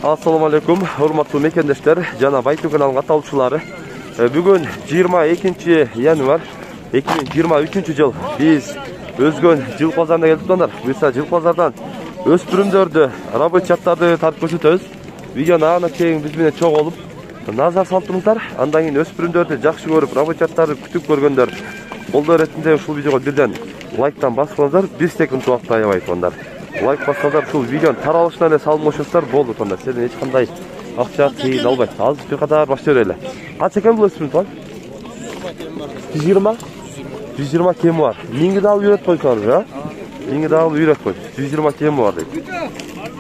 Assalamu alaikum, hurmatly mekendeshler, jana Baytu kanalının katılımcıları. Bugün 22 yanvar 2023 yıl. Biz özgün jıl pazarına geldik dostlar. Biz jıl pazardan öspürümdөрдү, рабочаттарды тартып көрсөтөбүз. Видеону ана чейин биз менен чоң болуп назар салттыңыздар. Андан кийин өспүрүмдөрдү жакшы көрүп, рабочаттарды күтүп көргөндөр колдоо иретинде ушул видеого бирден лайктан басыңыздар. 1 секунд убакыт аябай тондор. Лайк бассаңдар ушул видеонун таралышына эле салмошсуздар болду тондор. Сизден эч кандай акча тыйын албайт. Азыр бир катар баштап берели. Канча экен бул өспүрүм тон? 120? 120 кем бар. Миңги да алып үйрөтүп койсоңуз, а? Миңги да алып үйрөтүп кой. 120 кем бар дейт.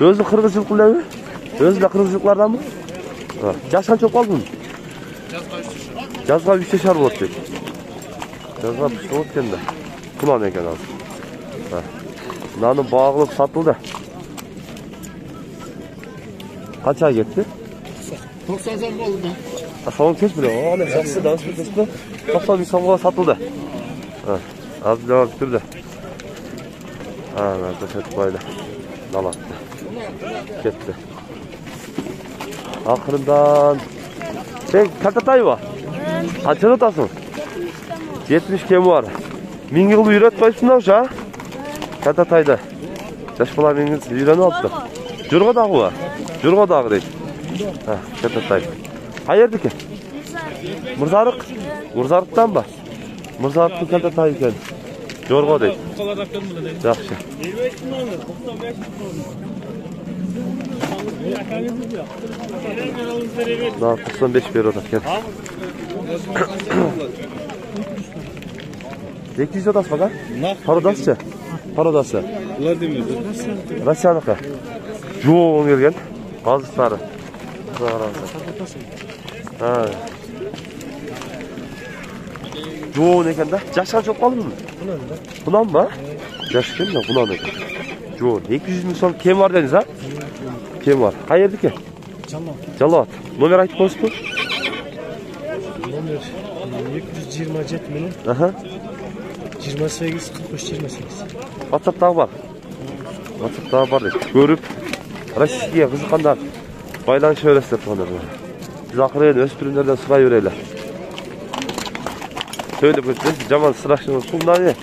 Өзү кыргызчылык элеби? Өзү да кыргызчылыкларданбы? Жаш канча болуп калдың? Жазга 3 жашар болот дейт. Жазга 3 болот экен да. Кунан экен азыр. Наны багылып сатылды. Канча кетти? 90 сом болду. Соң кеш биле. Ана жакшы да өспүрүм. 90 сомго сатылды. Азыр жаап турду. Ана көчөт койду. Налатты. Кетти. Акырындан сен калтатайбы? Канча атасың? 70 кем бар. 1000 жыл үйрөтүп койсуң ошо, а? Калтатайды. Жаш бала меңиз үйрөнүп алыпты. Журго дагы. Журго дагы дейт. Калтатай. Каердики? Мурзарык. Мурзарыктанбы? Мурзарыктын калтатай экен. Жорго дейт. Жакшы. Да, 95 беріп отыр. 200 отасы ба? Пародасы? Пародасы. Бұлар демейді. Россиянықы. Жоғын келген. Қазыстары. Жоғын екен да. Жашқан жоқ қалды мı? Құнан ба? Жаш екен да, құнан екен. Жоғын. 200 мың сом кем бар дедіңіз, а? Кем бар. Қай ердікі? Жалауат. Номер айтып қойсыз бұл? Номер 227 менен. 28 43 28. WhatsApp'тағы бар. WhatsApp'тағы бар дейді. Көріп, Россияға қызыққандар байланыш өресіздер тұғандар. Біз ақырын өспірімдерден сұрай өрелі. Söylеп өтсіз, жаман сұрашының сұлынан не?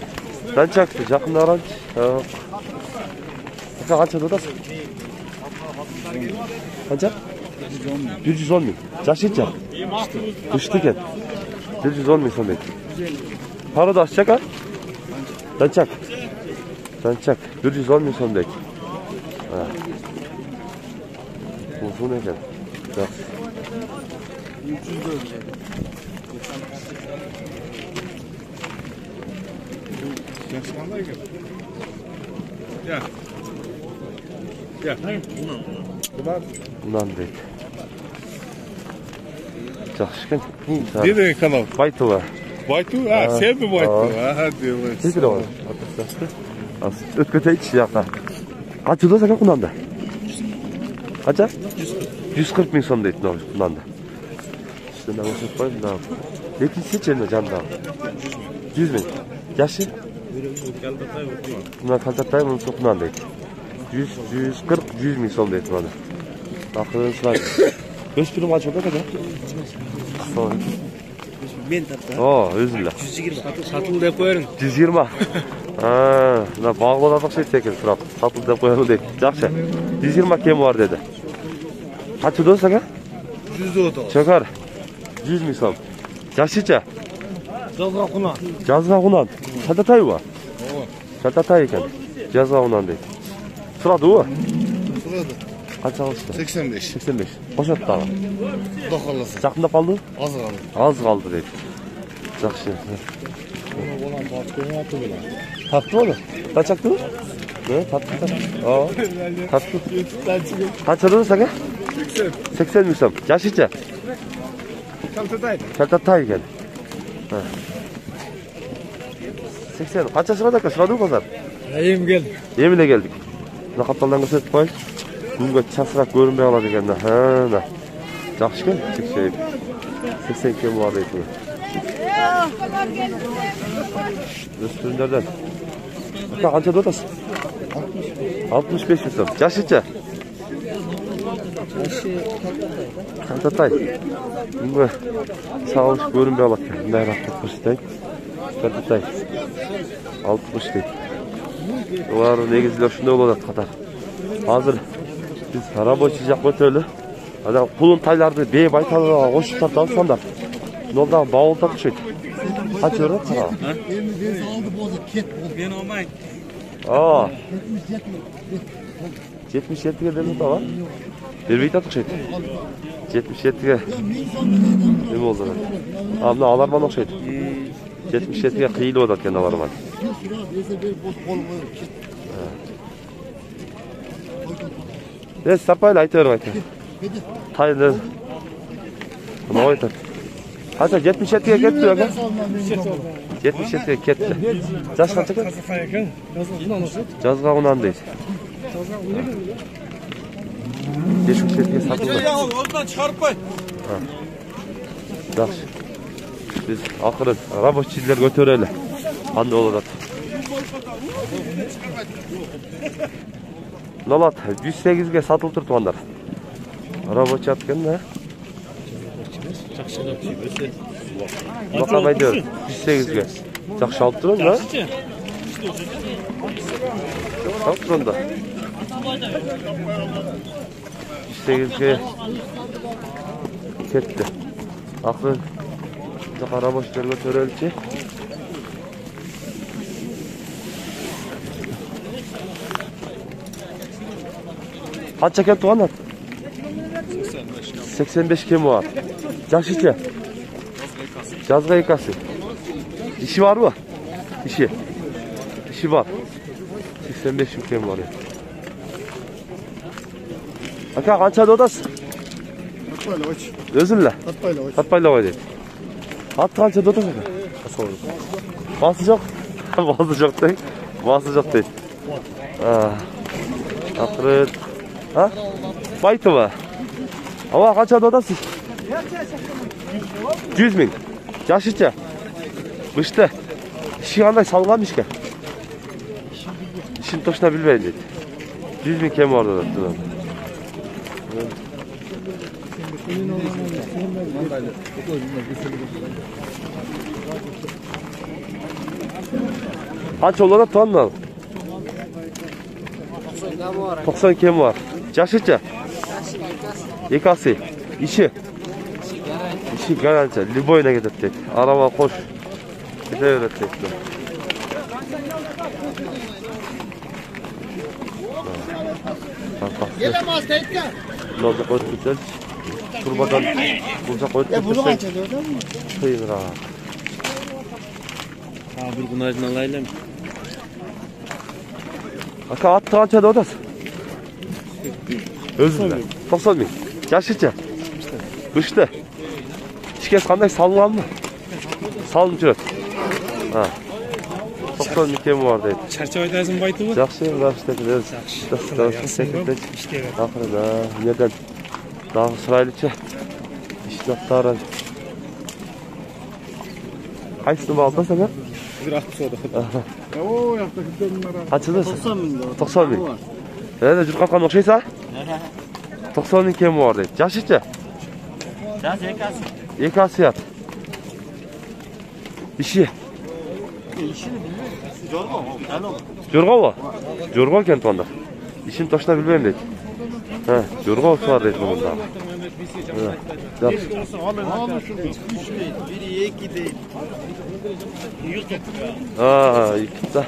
Данчаксы, жақында қараншы. Қанша додасың? Қанша? 110 мың. Жашы етші? Үшті кен. 110 мың сон дейді. Парода ашчак, а? Данчак. Данчак. 110 мың сон дейді. Бұл сон екен. Жақсы. Ya. Ya. Bundan deydi. Жақсы екен. Нені канал? Байтуға. Байту? Сен mi Байту? Hadi. Тезбір оған. Өткөтейді жақта. Қанша да сәкен құнанда? Қанша? 140 мың сом дейді құнанда. Үстінде өсіп қойым да. Екінші жеріне жанында. 100 мың. Яшы? Бұна калтатай мұнысы құнан дейді. 140-100 мың сом дейді бұны. Ақырын сұрайды. Өспірім қанша да қада? Мен тапты. Өзілі. 120. Сатыл деп қойырың. 120. Бағылы да тақшы етсе екен сұрап. Сатыл деп қойырың дейді. Жақшы. 120 кем бар деді. Қанша да сәке? 130. Чөкар. 100 мың сом. Жақшыча? Жазға құнан. Жазға құнан. Калтатай ба? Калтатай екен. Жазға құнан дейді. Сұрады ба? Сұрады. Қанша қалышты? 85. 85. Қошат дағы? Құда қаласы. Жақында қалды? Az қалды. Az қалды дейді. Жақшы. Olan baktığını atı bile. Tattı mı? Kaç aktı mı? Ne? Tattı. Tattı. Kaç adı sana? 80. 80 мың сом. Yaşıca? Kaltatay. Kaltatay ekan. 80. Qancha sırada aka? Sırada mı pazar? Ayım geldi. Emine geldik. Mına kaptaldan gösterip koy. Bunga çasırak görünmey aladı ekan. Жақсы екен. 80 кем бар дейді. Өспірімдерден. Қанша дотасың? 65 мың сом. Жашыча? Kantatay. Bunga sağlık görünmeye alak. Bunday rahat kırıştay. Kantatay. 60 deydi. Олар негізілер шындай болады қатар. Hazır biz рабочий жақ өтөлі. Ада құлын тайларды бейіп айталыға қошып тарталы сондар. Нолдағы бауылда күшейді. Қанша өрі қара? Men olmang. 77'ge demedi ama. Бербей татық шейді. 77'ge. Ne oldu lan? Amına alarman okşaydı. 77'ge қиылып отады екен alarman. Сапайлы айта берің айта. Тайны. Bunu айтады. Қанша 77'ge кетті öyle? 77'ge кетті. Жас қанша кетті? Жазға ұнан дейді. 77'ge satıldı. Oradan çıkartpay. Жақсы. Biz ақырын рабочийлер көтерелі. Қандай болады? Нолат 108'ge satılып тұр туғандар. Рабочий аткен да? Бақам айдыр 108'ge. Жақсы алып тұрын да? Алып тұрын да. 108'ge кетті. Ақырын жаққа рабочийлер көтерелі. Қанша кем туғанат? 85 кем var. Жақшыча? Жазға екасы. İşi var mı? İşi. İşi var. 85 kem var. Aka қанша додасың? Өзіңлі? Татпайлы ғой дейді. Атты қанша додасың? Басы жоқ? Басы жоқ дейді. Басы жоқ дейді. Ақырет. Байтова. Ава қанша додасың? 100 мың. Жашыча? Бұшты. İşi қандай салған ішке? İşini точно білмейді дейді. 100 мың кем бар додасы. Қанша олар туғаннан? 90 кем var. Жашыча? Екасы. İşi? İşi garanti. Любойна кетеді дейді. Арама қош. Кете береді дейді. Gelemez tekke. Mынау жаққа өтіп кетсеңші. Турбадан бұл жаққа өтіп кетсеңші. Қиынырақ. Bir gün aydın alayım. Aka atты қанша додасың? Өзіңді? 90 мың. Жашыча? Күшті. Ішке қандай салынған мы? Салынып жүреді. 90 мың кем бар дейді. Çarçı oydasın baytı mı? Жақсы, жақсы дейді. Жақсы секілді. Ақырда, неден дағы сұрайлыча. İşlaptары. Қайсыны бағылтасың, ә? Bir atı soğudu. Қаншыдасың? 90 мың. Әне жүріп қалқан оқшайса? 90 мың кем бар дейді. Жашыча? Жас екасы. Екасы ят. İşi? Jorga mı? Jorga ekan tuğanda. İşini точно bilmem deydi. Jorga var deydi bunda. Biri iki değil. İki de.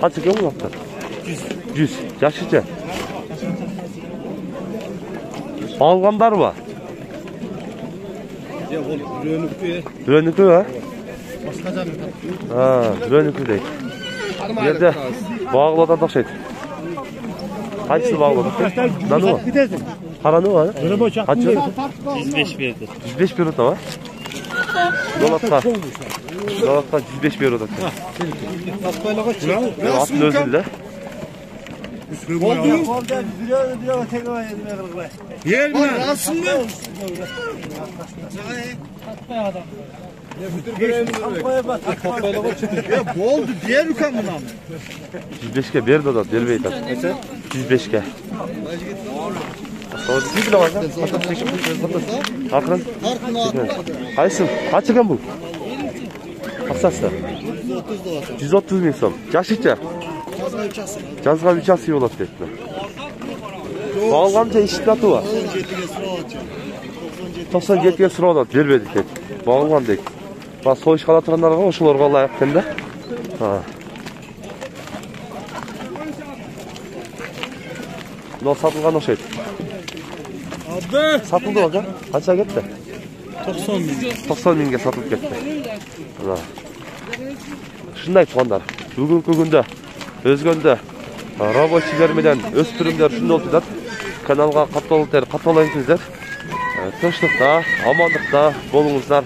Kaç kilo mu yaptın? 100. Yaşıca. Alganlar var. Rönükü ha? Rönükü değil. Yerde bağladan da şey. Kaçsı bağladan? Nanı var? Paranı var? Kaçı? 105 verdi. 105 bir oda var. Dolapta 105 bir oda. Atın özünde. Yer mi? Alsın mı? Oldu diğer ülken buna mı? 105'ke berdi adam, berбейт. 105'ke. Siz bile var ya. Akırın. Qaysın? Kaç ekan bu? Qasası. 130 ming so'm. Yaşıcha. Жазга 3 asy bo'ladi debdi. Bağlanca işitlatı var. 97'ye sıra oldu, berbedik dedi. Bağlandık. Bak soyuş kalatıranlara oşularga layık endi. Ha. No satılgan oşaydı. Abi. Satıldı hocam. Kaça gitti? 90 bin. 90 mingge satılıp gitti. Ha. Şunday tuğanlar. Bugünkü günde özgönde robotçiler bilen öspürümler şunda oldular. Kanalga katılыңыздар. Тынчтыкта, амандыкта болуңуздар.